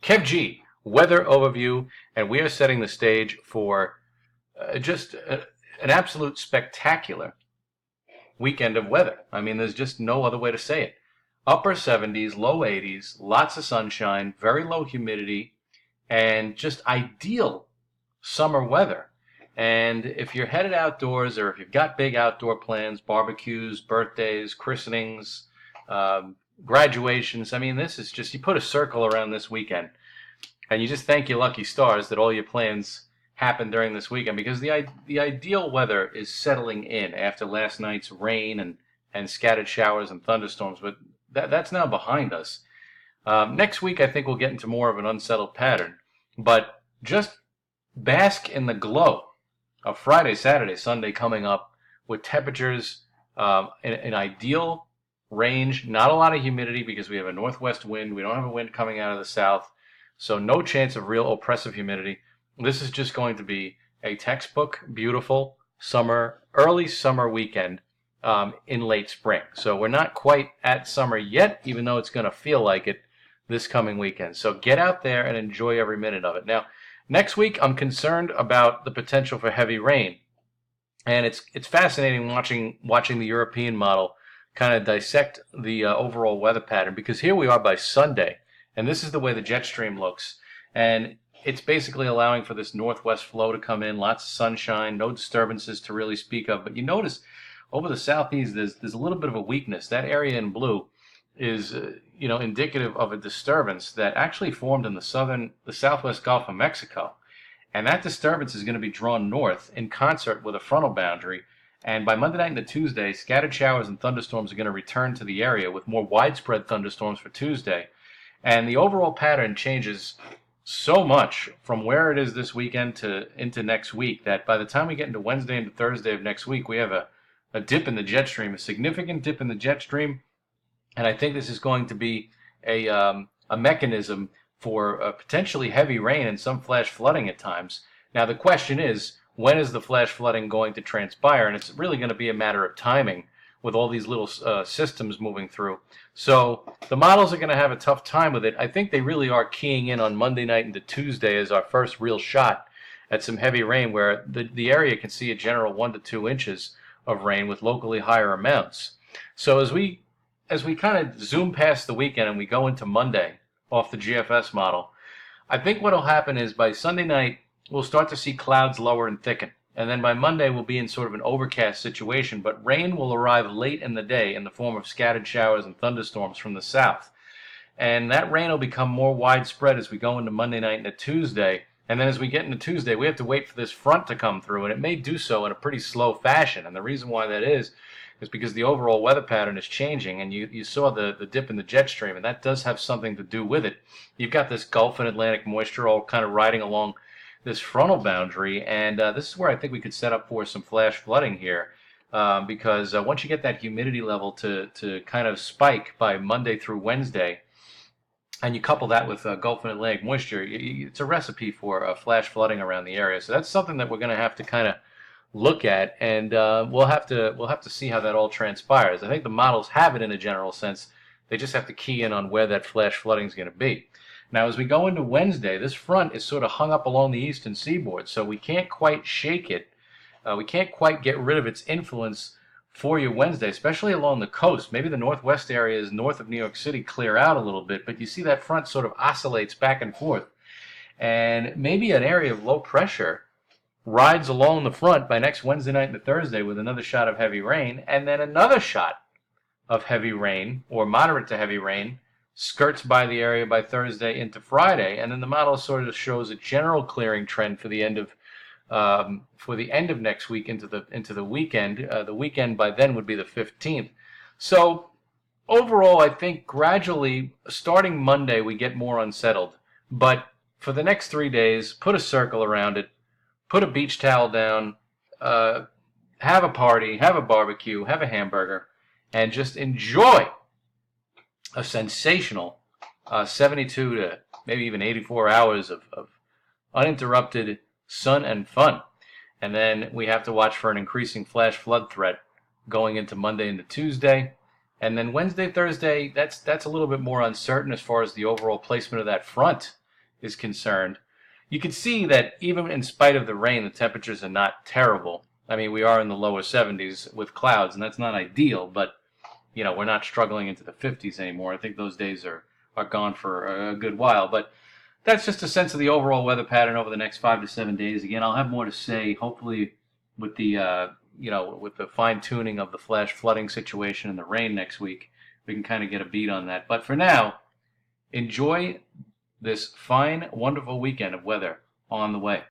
Kev G, weather overview, and we are setting the stage for an absolute spectacular weekend of weather. I mean, there's just no other way to say it. Upper 70s, low 80s, lots of sunshine, very low humidity, and just ideal summer weather. And if you're headed outdoors or if you've got big outdoor plans, barbecues, birthdays, christenings, graduations, I mean, this is just, you put a circle around this weekend and you just thank your lucky stars that all your plans happen during this weekend, because the ideal weather is settling in after last night's rain and scattered showers and thunderstorms. But that's now behind us. Next week, I think we'll get into more of an unsettled pattern. But just bask in the glow of Friday, Saturday, Sunday coming up with temperatures in ideal range. Not a lot of humidity because we have a northwest wind. We don't have a wind coming out of the south. So no chance of real oppressive humidity. This is just going to be a textbook, beautiful summer, early summer weekend in late spring. So we're not quite at summer yet, even though it's going to feel like it this coming weekend. So get out there and enjoy every minute of it. Now, next week, I'm concerned about the potential for heavy rain. And it's fascinating watching the European model kind of dissect the overall weather pattern, because here we are by Sunday, and this is the way the jet stream looks. And it's basically allowing for this northwest flow to come in, lots of sunshine, no disturbances to really speak of. But you notice over the southeast, there's a little bit of a weakness. That area in blue is indicative of a disturbance that actually formed in the southwest Gulf of Mexico. And that disturbance is going to be drawn north in concert with a frontal boundary. And by Monday night into Tuesday, scattered showers and thunderstorms are going to return to the area, with more widespread thunderstorms for Tuesday. And the overall pattern changes so much from where it is this weekend to into next week that by the time we get into Wednesday and Thursday of next week, we have a dip in the jet stream, a significant dip in the jet stream. And I think this is going to be a mechanism for potentially heavy rain and some flash flooding at times. Now, the question is, when is the flash flooding going to transpire? And it's really going to be a matter of timing with all these little systems moving through. So the models are going to have a tough time with it. I think they really are keying in on Monday night into Tuesday as our first real shot at some heavy rain, where the area can see a general 1 to 2 inches of rain with locally higher amounts. So as we kind of zoom past the weekend and we go into Monday off the GFS model, I think what will happen is by Sunday night, we'll start to see clouds lower and thicken. And then by Monday, we'll be in sort of an overcast situation, but rain will arrive late in the day in the form of scattered showers and thunderstorms from the south. And that rain will become more widespread as we go into Monday night into Tuesday. And then as we get into Tuesday, we have to wait for this front to come through, and it may do so in a pretty slow fashion. And the reason why that is because the overall weather pattern is changing, and you saw the dip in the jet stream, and that does have something to do with it. You've got this Gulf and Atlantic moisture all kind of riding along this frontal boundary, and this is where I think we could set up for some flash flooding here, because once you get that humidity level to kind of spike by Monday through Wednesday, and you couple that with Gulf and Atlantic moisture, it's a recipe for flash flooding around the area. So that's something that we're going to have to kind of look at, and we'll have to see how that all transpires. I think the models have it in a general sense. They just have to key in on where that flash flooding is going to be. Now, as we go into Wednesday, this front is sort of hung up along the eastern seaboard, so we can't quite shake it. We can't quite get rid of its influence for you Wednesday, especially along the coast. Maybe the northwest areas north of New York City clear out a little bit, but you see that front sort of oscillates back and forth. And maybe an area of low pressure rides along the front by next Wednesday night into Thursday with another shot of heavy rain, and then another shot of heavy rain, or moderate to heavy rain, skirts by the area by Thursday into Friday, and then the model sort of shows a general clearing trend for the end of next week into the weekend. The weekend by then would be the 15th. So overall, I think gradually, starting Monday, we get more unsettled. But for the next 3 days, put a circle around it, put a beach towel down, have a party, have a barbecue, have a hamburger, and just enjoy a sensational 72 to maybe even 84 hours of uninterrupted sun and fun. And then we have to watch for an increasing flash flood threat going into Monday into Tuesday. And then Wednesday, Thursday, that's a little bit more uncertain as far as the overall placement of that front is concerned, you can see that even in spite of the rain, the temperatures are not terrible. I mean, we are in the lower 70s with clouds, and that's not ideal, but we're not struggling into the 50s anymore. I think those days are gone for a good while. But that's just a sense of the overall weather pattern over the next 5 to 7 days. Again, I'll have more to say, hopefully, with the with the fine tuning of the flash flooding situation and the rain next week. We can kind of get a beat on that. But for now, enjoy this fine, wonderful weekend of weather on the way.